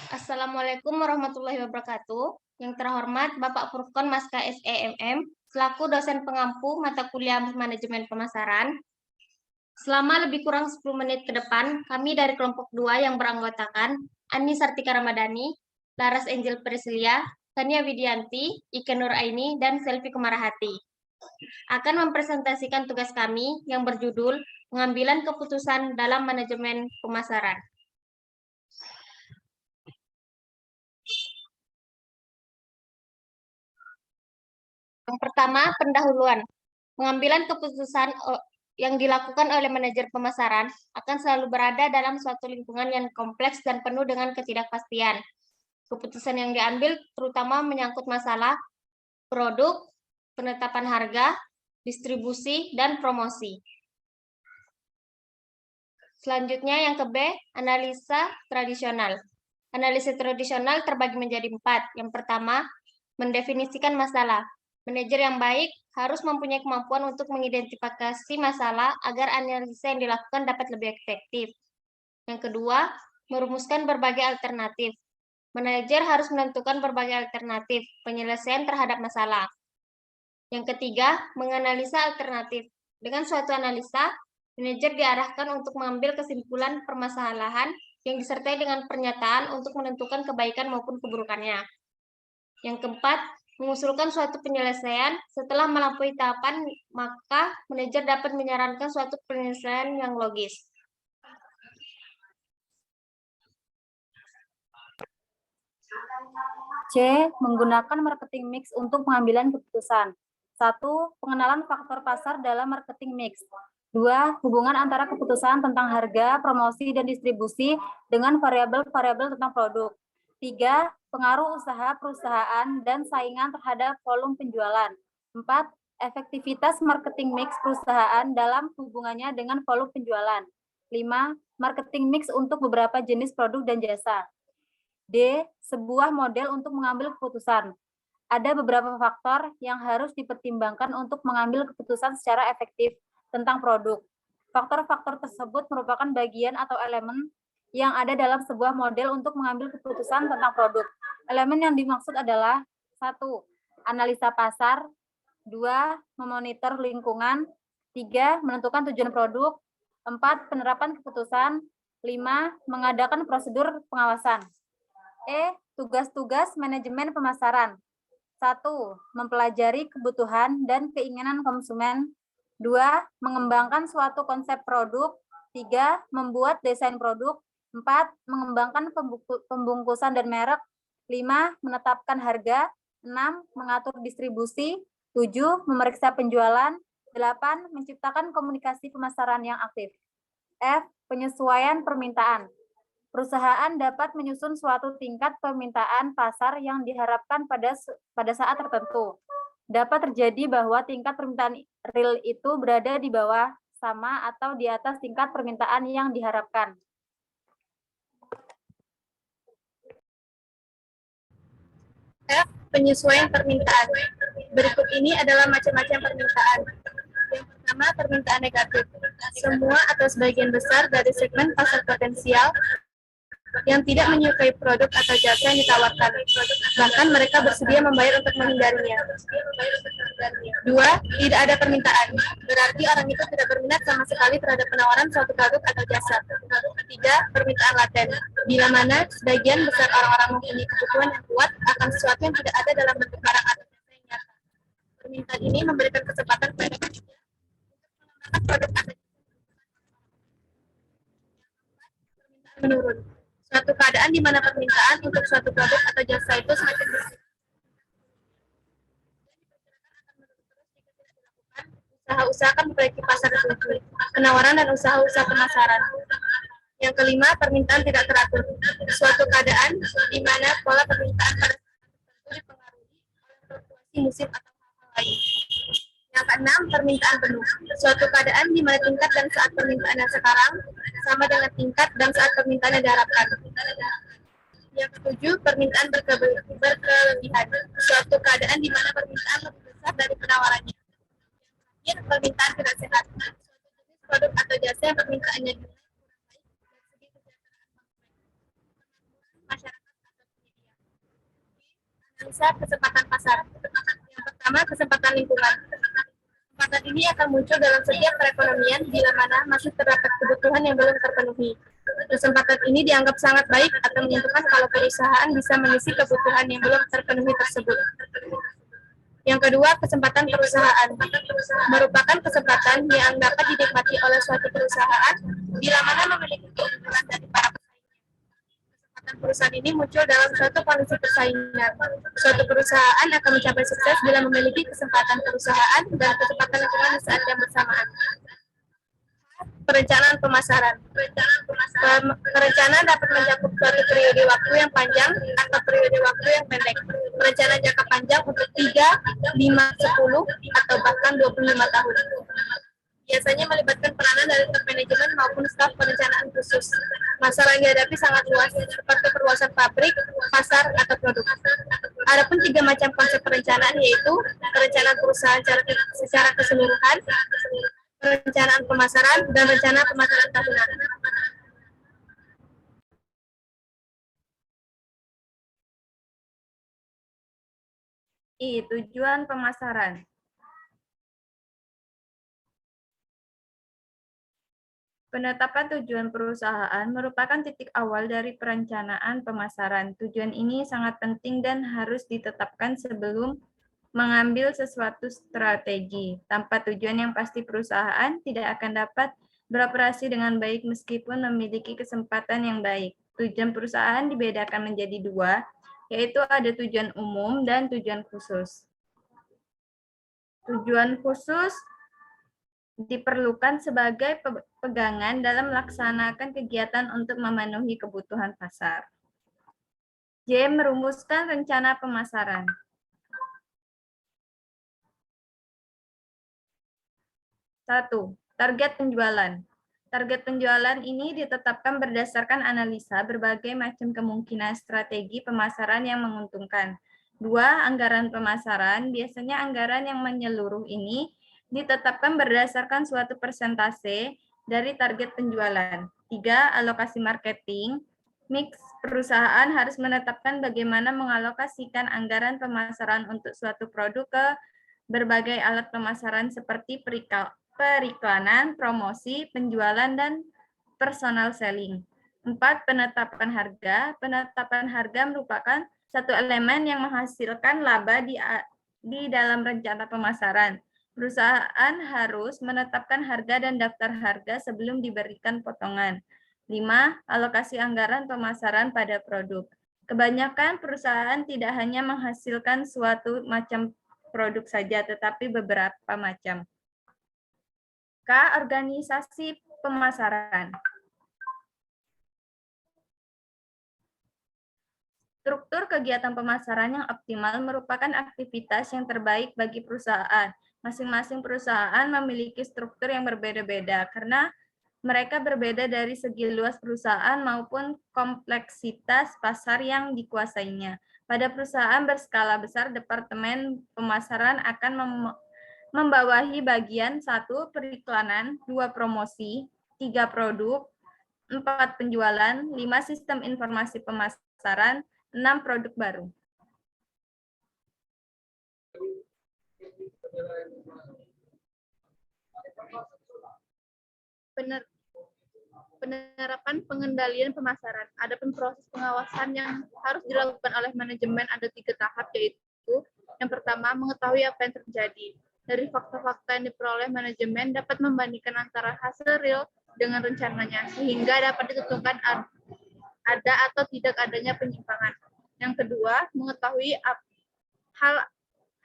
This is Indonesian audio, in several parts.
Assalamualaikum warahmatullahi wabarakatuh. Yang terhormat Bapak Furqon Maska SEMM, selaku dosen pengampu mata kuliah Manajemen Pemasaran. Selama lebih kurang 10 menit ke depan, kami dari kelompok 2 yang beranggotakan Ani Sartika Ramadhani, Laras Angel Priscilia, Tania Widianti, Ike Nuraini, dan Selvi Kumarahati akan mempresentasikan tugas kami yang berjudul Pengambilan Keputusan dalam Manajemen Pemasaran. Yang pertama, pendahuluan. Pengambilan keputusan yang dilakukan oleh manajer pemasaran akan selalu berada dalam suatu lingkungan yang kompleks dan penuh dengan ketidakpastian. Keputusan yang diambil terutama menyangkut masalah produk, penetapan harga, distribusi, dan promosi. Selanjutnya yang ke B, analisa tradisional. Analisa tradisional terbagi menjadi 4. Yang pertama, mendefinisikan masalah. Manajer yang baik harus mempunyai kemampuan untuk mengidentifikasi masalah agar analisa yang dilakukan dapat lebih efektif. Yang kedua, merumuskan berbagai alternatif. Manajer harus menentukan berbagai alternatif penyelesaian terhadap masalah. Yang ketiga, menganalisa alternatif. Dengan suatu analisa, manajer diarahkan untuk mengambil kesimpulan permasalahan yang disertai dengan pernyataan untuk menentukan kebaikan maupun keburukannya. Yang keempat, mengusulkan suatu penyelesaian. Setelah melampaui tahapan, maka manajer dapat menyarankan suatu penyelesaian yang logis. C. Menggunakan marketing mix untuk pengambilan keputusan. 1. Pengenalan faktor pasar dalam marketing mix. 2. Hubungan antara keputusan tentang harga, promosi, dan distribusi dengan variabel-variabel tentang produk. 3. Pengaruh usaha perusahaan dan saingan terhadap volume penjualan. 4. Efektivitas marketing mix perusahaan dalam hubungannya dengan volume penjualan. 5. Marketing mix untuk beberapa jenis produk dan jasa. D. Sebuah model untuk mengambil keputusan. Ada beberapa faktor yang harus dipertimbangkan untuk mengambil keputusan secara efektif tentang produk. Faktor-faktor tersebut merupakan bagian atau elemen yang ada dalam sebuah model untuk mengambil keputusan tentang produk. Elemen yang dimaksud adalah 1. Analisa pasar. 2. Memonitor lingkungan. 3. Menentukan tujuan produk. 4. Penerapan keputusan. 5. Mengadakan prosedur pengawasan. E. Tugas-tugas manajemen pemasaran. 1. Mempelajari kebutuhan dan keinginan konsumen. 2. Mengembangkan suatu konsep produk. 3. Membuat desain produk. 4. Mengembangkan pembungkusan dan merek. 5. Menetapkan harga. 6. Mengatur distribusi. 7. Memeriksa penjualan. 8. Menciptakan komunikasi pemasaran yang aktif. F. Penyesuaian permintaan. Perusahaan dapat menyusun suatu tingkat permintaan pasar yang diharapkan pada saat tertentu. Dapat terjadi bahwa tingkat permintaan real itu berada di bawah, sama, atau di atas tingkat permintaan yang diharapkan. F. Penyesuaian permintaan. Berikut ini adalah macam-macam permintaan. Yang pertama, permintaan negatif. Semua atau sebagian besar dari segmen pasar potensial yang tidak menyukai produk atau jasa yang ditawarkan. Bahkan mereka bersedia membayar untuk menghindarinya. 2. Tidak ada permintaan. Berarti orang itu tidak berminat sama sekali terhadap penawaran suatu produk atau jasa. 3. Permintaan laten. Bila mana sebagian besar orang-orang mempunyai kebutuhan yang kuat akan sesuatu yang tidak ada dalam bentuk barang atau jasa yang nyata. Permintaan ini memberikan kesempatan kepada manusia untuk mengembangkan produk atau jasa. Permintaan menurun. Suatu keadaan di mana permintaan untuk suatu produk atau jasa itu semakin besar. Usaha-usaha akan memperbaiki pasar tertentu, penawaran dan usaha-usaha pemasaran. Yang kelima, permintaan tidak teratur. Suatu keadaan di mana pola permintaan pada saat tertentu dipengaruhi oleh fluktuasi musim atau hal-hal lain. Yang keenam, permintaan penuh. Suatu keadaan di mana tingkat dan saat permintaan yang sekarang sama dengan tingkat dan saat permintaan yang diharapkan. Yang ketujuh, permintaan berkelebihan. Suatu keadaan di mana permintaan lebih besar dari penawarannya. Yang terakhir, permintaan tidak sehat. Suatu jenis produk atau jasa yang permintaannya dinilai kurang baik dari segi kesejahteraan konsumen, masyarakat analisa kesempatan pasar. Yang pertama, kesempatan lingkungan. Kesempatan ini akan muncul dalam setiap perekonomian bila mana masih terdapat kebutuhan yang belum terpenuhi. Kesempatan ini dianggap sangat baik atau menentukan kalau perusahaan bisa mengisi kebutuhan yang belum terpenuhi tersebut. Yang kedua, kesempatan perusahaan. Merupakan kesempatan yang dapat dinikmati oleh suatu perusahaan bila mana memiliki keunggulan dari para pesaingnya. Kesempatan perusahaan ini muncul dalam suatu kondisi persaingan. Suatu perusahaan akan mencapai sukses bila memiliki kesempatan perusahaan dan kesempatan lingkungan di saat yang bersamaan. Perencanaan pemasaran. Perencanaan dapat mencakup suatu periode waktu yang panjang atau periode waktu yang pendek. Perencanaan jangka panjang untuk 3, 5, 10, atau bahkan 25 tahun. Biasanya melibatkan peranan dari top manajemen maupun staf perencanaan khusus. Masalah yang dihadapi sangat luas, seperti perluasan pabrik, pasar, atau produk. Adapun 3 macam konsep perencanaan yaitu perencanaan perusahaan secara keseluruhan, perencanaan pemasaran, dan rencana pemasaran tahunan. Tujuan pemasaran. Penetapan tujuan perusahaan merupakan titik awal dari perencanaan pemasaran. Tujuan ini sangat penting dan harus ditetapkan sebelum mengambil sesuatu strategi. Tanpa tujuan yang pasti, perusahaan tidak akan dapat beroperasi dengan baik meskipun memiliki kesempatan yang baik. Tujuan perusahaan dibedakan menjadi 2, yaitu ada tujuan umum dan tujuan khusus. Tujuan khusus diperlukan sebagai pegangan dalam melaksanakan kegiatan untuk memenuhi kebutuhan pasar. J. Merumuskan rencana pemasaran. 1. Target penjualan. Target penjualan ini ditetapkan berdasarkan analisa berbagai macam kemungkinan strategi pemasaran yang menguntungkan. 2. Anggaran pemasaran. Biasanya anggaran yang menyeluruh ini ditetapkan berdasarkan suatu persentase dari target penjualan. 3. Alokasi marketing. Mix perusahaan harus menetapkan bagaimana mengalokasikan anggaran pemasaran untuk suatu produk ke berbagai alat pemasaran seperti periklanan, promosi, penjualan, dan personal selling. 4. Penetapan harga. Penetapan harga merupakan satu elemen yang menghasilkan laba di dalam rencana pemasaran. Perusahaan harus menetapkan harga dan daftar harga sebelum diberikan potongan. 5. Alokasi anggaran pemasaran pada produk. Kebanyakan perusahaan tidak hanya menghasilkan suatu macam produk saja, tetapi beberapa macam. K. Organisasi pemasaran. Struktur kegiatan pemasaran yang optimal merupakan aktivitas yang terbaik bagi perusahaan. Masing-masing perusahaan memiliki struktur yang berbeda-beda karena mereka berbeda dari segi luas perusahaan maupun kompleksitas pasar yang dikuasainya. Pada perusahaan berskala besar, departemen pemasaran akan membawahi bagian 1. Periklanan, 2. Promosi, 3. Produk, 4. Penjualan, 5. Sistem informasi pemasaran, 6. Produk baru. Penerapan pengendalian pemasaran. Adapun proses pengawasan yang harus dilakukan oleh manajemen ada 3 tahap, yaitu yang pertama, mengetahui apa yang terjadi. Dari fakta-fakta yang diperoleh manajemen dapat membandingkan antara hasil real dengan rencananya, sehingga dapat ditentukan ada atau tidak adanya penyimpangan. Yang kedua, mengetahui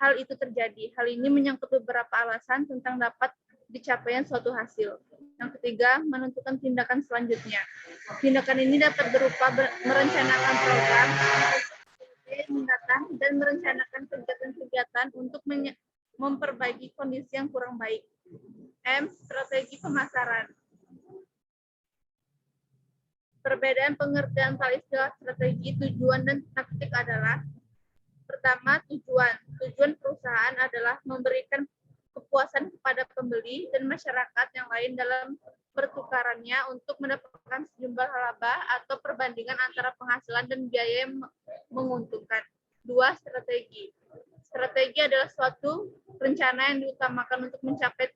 hal itu terjadi. Hal ini menyangkut beberapa alasan tentang dapat dicapaian suatu hasil. Yang ketiga, menentukan tindakan selanjutnya. Tindakan ini dapat berupa merencanakan program, mendatang, dan merencanakan kegiatan-kegiatan untuk memperbaiki kondisi yang kurang baik. M. Strategi pemasaran. Perbedaan pengertian antara istilah strategi, tujuan, dan taktik adalah: pertama, tujuan. Tujuan perusahaan adalah memberikan kepuasan kepada pembeli dan masyarakat yang lain dalam pertukarannya untuk mendapatkan sejumlah laba atau perbandingan antara penghasilan dan biaya yang menguntungkan. 2. Strategi. Strategi adalah suatu rencana yang diutamakan untuk mencapai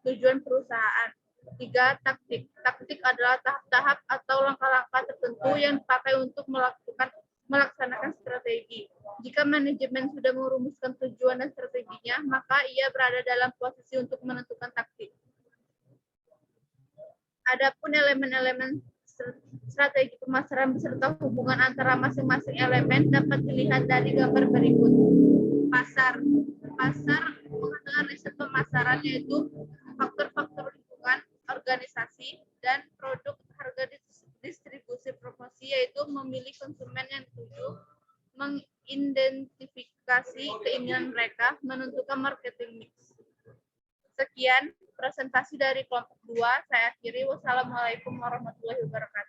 tujuan perusahaan. 3. Taktik. Taktik adalah tahap-tahap atau langkah-langkah tertentu yang dipakai untuk melaksanakan strategi. Jika manajemen sudah merumuskan tujuan dan strateginya, maka ia berada dalam posisi untuk menentukan taktik. Adapun elemen-elemen strategi pemasaran beserta hubungan antara masing-masing elemen dapat dilihat dari gambar berikut. Pasar. Pasar menggunakan riset pemasaran yaitu faktor-faktor lingkungan, organisasi, dan produk, harga distribusi, promosi, yaitu memilih konsumen yang dituju, mengidentifikasi keinginan mereka, menentukan marketing mix. Sekian presentasi dari kelompok 2. Saya akhiri. Wassalamualaikum warahmatullahi wabarakatuh.